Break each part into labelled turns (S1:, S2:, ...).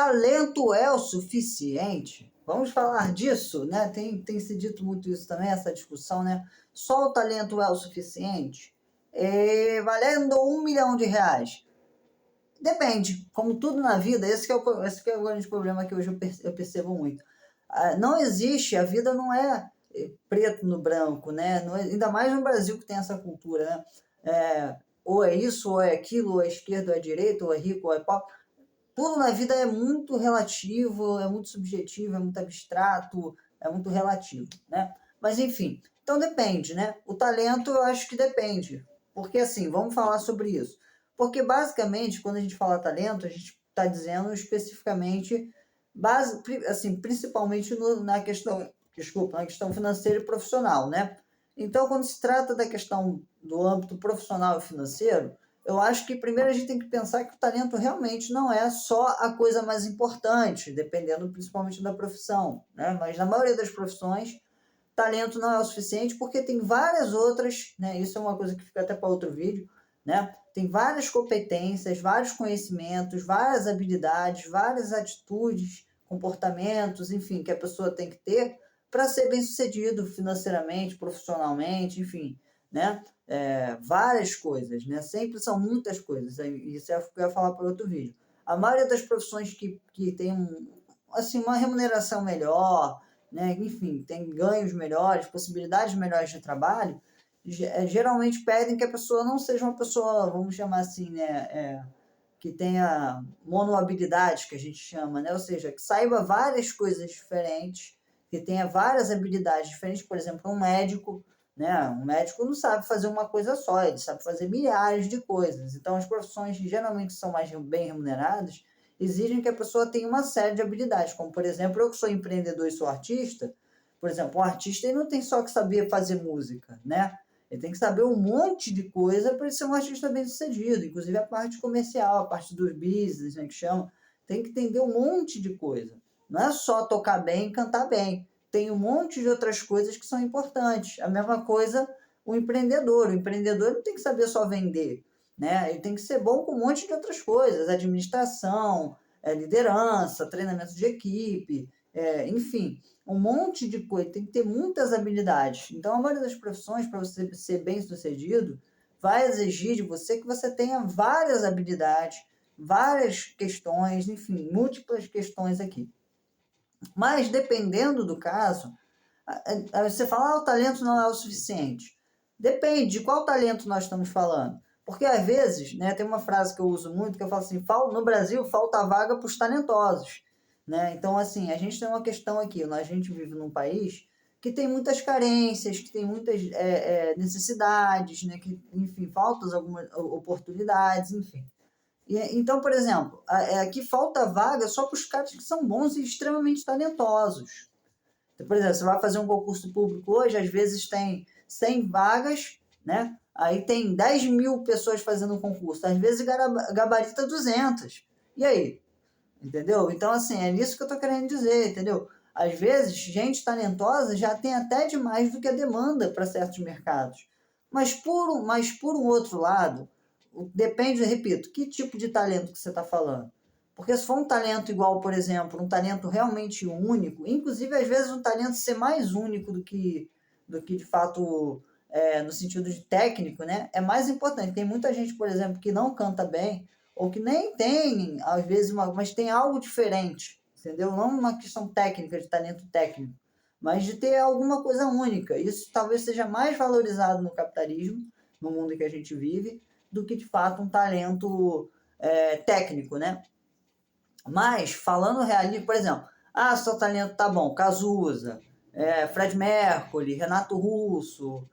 S1: talento é o suficiente? Vamos falar disso, né? Tem se dito muito isso também, essa discussão, né? Só o talento é o suficiente? Valendo R$ 1 milhão. Depende, como tudo na vida, esse que é o grande problema que hoje eu percebo muito. Não existe, a vida não é preto no branco, né? Não ainda mais no Brasil que tem essa cultura, né? Ou é isso, ou é aquilo, ou é esquerda, ou é direita, ou é rico, ou é pobre. Tudo na vida é muito relativo, é muito subjetivo, é muito abstrato, é muito relativo, né? Mas enfim, então depende, né? O talento eu acho que depende. Porque assim, vamos falar sobre isso. Porque basicamente, quando a gente fala talento, a gente está dizendo especificamente, assim, principalmente na questão, desculpa, na questão financeira e profissional, né? Então, quando se trata da questão do âmbito profissional e financeiro, eu acho que primeiro a gente tem que pensar que o talento realmente não é só a coisa mais importante, dependendo principalmente da profissão, né? Mas na maioria das profissões, talento não é o suficiente porque tem várias outras, né? Isso é uma coisa que fica até para outro vídeo, né? Tem várias competências, vários conhecimentos, várias habilidades, várias atitudes, comportamentos, enfim, que a pessoa tem que ter para ser bem-sucedido financeiramente, profissionalmente, enfim, né? Várias coisas, né? Sempre são muitas coisas. Isso é o que eu ia falar para outro vídeo. A maioria das profissões que tem assim, uma remuneração melhor, né? Enfim, tem ganhos melhores, possibilidades melhores de trabalho, geralmente pedem que a pessoa não seja uma pessoa, vamos chamar assim, né? Que tenha monohabilidade, que a gente chama, né? Ou seja, que saiba várias coisas diferentes, que tenha várias habilidades diferentes. Por exemplo, um médico, né? Um médico não sabe fazer uma coisa só, ele sabe fazer milhares de coisas. Então, as profissões que geralmente são mais bem remuneradas exigem que a pessoa tenha uma série de habilidades, como, por exemplo, eu que sou empreendedor e sou artista, por exemplo, um artista ele não tem só que saber fazer música, né? Ele tem que saber um monte de coisa para ele ser um artista bem-sucedido, inclusive a parte comercial, a parte dos business, né, que chama. Tem que entender um monte de coisa. Não é só tocar bem e cantar bem. Tem um monte de outras coisas que são importantes. A mesma coisa o empreendedor. O empreendedor não tem que saber só vender, né? Ele tem que ser bom com um monte de outras coisas. Administração, liderança, treinamento de equipe, enfim, um monte de coisa, tem que ter muitas habilidades. Então, a maioria das profissões, para você ser bem-sucedido, vai exigir de você que você tenha várias habilidades, várias questões, enfim, múltiplas questões aqui. Mas, dependendo do caso, você fala, o talento não é o suficiente. Depende de qual talento nós estamos falando. Porque, às vezes, né, tem uma frase que eu uso muito, que eu falo assim, no Brasil falta vaga para os talentosos. Né? Então, assim, a gente tem uma questão aqui, a gente vive num país que tem muitas carências, que tem muitas necessidades, né? Que, enfim, faltam algumas oportunidades, enfim. Então, por exemplo, aqui falta vaga só para os caras que são bons e extremamente talentosos. Então, por exemplo, você vai fazer um concurso público hoje, às vezes tem 100 vagas, né? Aí tem 10 mil pessoas fazendo um concurso, às vezes gabarita 200. E aí? Entendeu? Então, assim, é nisso que eu tô querendo dizer, entendeu? Às vezes, gente talentosa já tem até demais do que a demanda para certos mercados. Mas por um outro lado, depende, repito, que tipo de talento que você está falando. Porque se for um talento igual, por exemplo, um talento realmente único, inclusive às vezes um talento ser mais único do que de fato no sentido de técnico, né? É mais importante. Tem muita gente, por exemplo, que não canta bem, ou que nem tem, às vezes, mas tem algo diferente, entendeu? Não uma questão técnica, de talento técnico, mas de ter alguma coisa única. Isso talvez seja mais valorizado no capitalismo, no mundo em que a gente vive, do que, de fato, um talento técnico, né? Mas, falando realismo, por exemplo, seu talento tá bom, Cazuza, Fred Mercury, Renato Russo,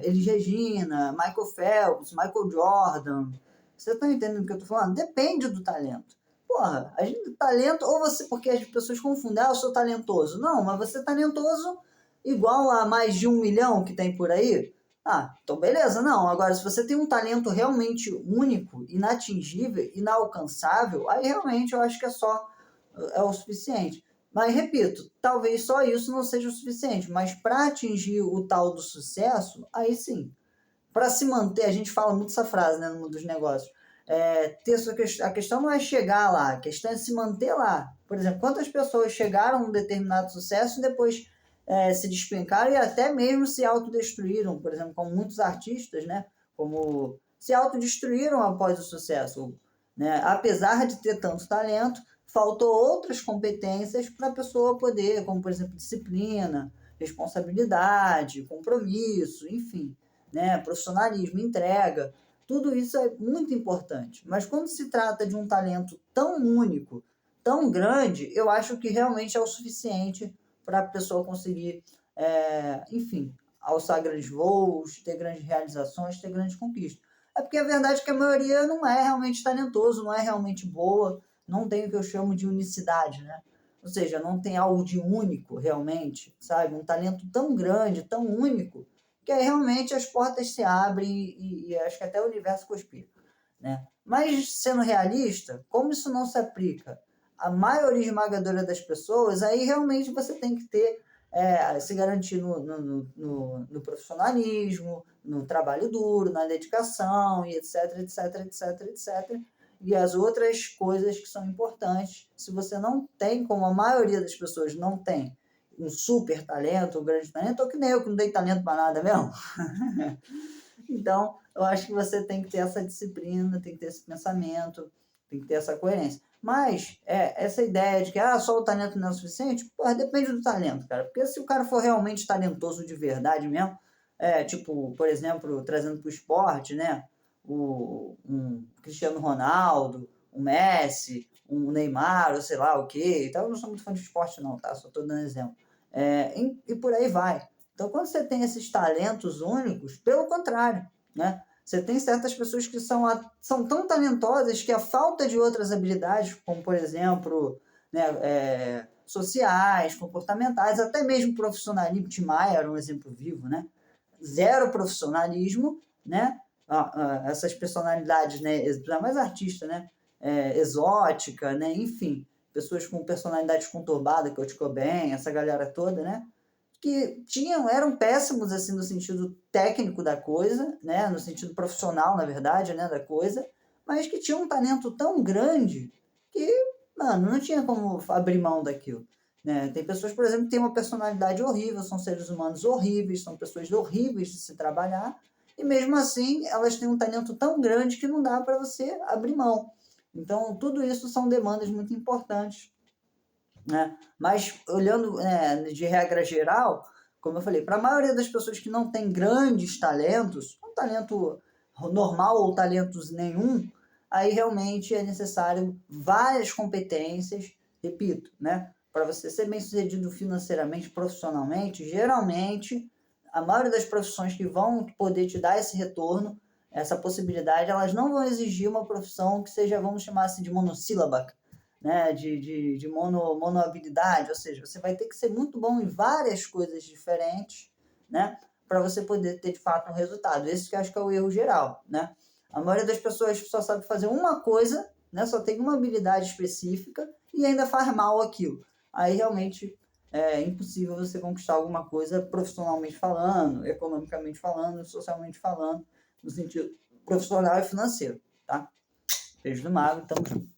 S1: Elis Regina, Michael Phelps, Michael Jordan. Você tá entendendo o que eu tô falando? Depende do talento. Porra, talento, ou você, porque as pessoas confundem, eu sou talentoso. Não, mas você é talentoso igual a mais de 1 milhão que tem por aí? Então beleza, não. Agora, se você tem um talento realmente único, inatingível, inalcançável, aí realmente eu acho que é o suficiente. Mas, repito, talvez só isso não seja o suficiente, mas para atingir o tal do sucesso, aí sim. Para se manter, a gente fala muito essa frase, né, no mundo dos negócios. a questão não é chegar lá, a questão é se manter lá. Por exemplo, quantas pessoas chegaram a um determinado sucesso e depois se despencaram e até mesmo se autodestruíram, por exemplo, como muitos artistas, né? Como se autodestruíram após o sucesso, né? Apesar de ter tanto talento, faltou outras competências para a pessoa poder, como por exemplo, disciplina, responsabilidade, compromisso, enfim, né? Profissionalismo, entrega. Tudo isso é muito importante. Mas quando se trata de um talento tão único, tão grande, eu acho que realmente é o suficiente para a pessoa conseguir, enfim, alçar grandes voos, ter grandes realizações, ter grandes conquistas. É porque a verdade é que a maioria não é realmente talentoso, não é realmente boa, não tem o que eu chamo de unicidade, né? Ou seja, não tem algo de único realmente, sabe? Um talento tão grande, tão único, que aí realmente as portas se abrem e acho que até o universo conspira, né? Mas, sendo realista, como isso não se aplica à maioria esmagadora das pessoas, aí realmente você tem que ter, se garantir no profissionalismo, no trabalho duro, na dedicação, e etc, etc, etc, etc. E as outras coisas que são importantes, se você não tem, como a maioria das pessoas não tem, um super talento, um grande talento, ou que nem eu, que não tenho talento para nada mesmo. Então, eu acho que você tem que ter essa disciplina, tem que ter esse pensamento, tem que ter essa coerência. Mas, essa ideia de que só o talento não é o suficiente, porra, depende do talento, cara. Porque se o cara for realmente talentoso de verdade mesmo, tipo, por exemplo, trazendo para o esporte, né? Um Cristiano Ronaldo, um Messi, um Neymar, ou sei lá o quê. Então, eu não sou muito fã de esporte não, tá? Só estou dando exemplo. E por aí vai. Então, quando você tem esses talentos únicos, pelo contrário, né? Você tem certas pessoas que são tão talentosas que a falta de outras habilidades, como por exemplo, né, sociais, comportamentais, até mesmo profissionalismo, Tim Maia era um exemplo vivo, né? Zero profissionalismo, né? Essas personalidades, né? Mais artista, né? Exótica, né? Enfim, pessoas com personalidades conturbadas, Kurt Cobain, essa galera toda, né? Que eram péssimos assim no sentido técnico da coisa, né, no sentido profissional, na verdade, né, da coisa, mas que tinham um talento tão grande que, mano, não tinha como abrir mão daquilo, né? Tem pessoas, por exemplo, que têm uma personalidade horrível, são seres humanos horríveis, são pessoas horríveis de se trabalhar, e mesmo assim elas têm um talento tão grande que não dá para você abrir mão. Então, tudo isso são demandas muito importantes, né? Mas olhando, de regra geral, como eu falei, para a maioria das pessoas que não tem grandes talentos, um talento normal ou talentos nenhum, aí realmente é necessário várias competências, repito, né? Para você ser bem sucedido financeiramente, profissionalmente, geralmente a maioria das profissões que vão poder te dar esse retorno, essa possibilidade, elas não vão exigir uma profissão que seja, vamos chamar assim, de monossílaba, né, de monohabilidade, ou seja, você vai ter que ser muito bom em várias coisas diferentes, né, para você poder ter de fato um resultado. Esse que eu acho que é o erro geral, né? A maioria das pessoas só sabe fazer uma coisa, né, só tem uma habilidade específica e ainda faz mal aquilo. Aí realmente é impossível você conquistar alguma coisa profissionalmente falando, economicamente falando, socialmente falando, no sentido profissional e financeiro, tá? Beijo do Mago, tamo junto.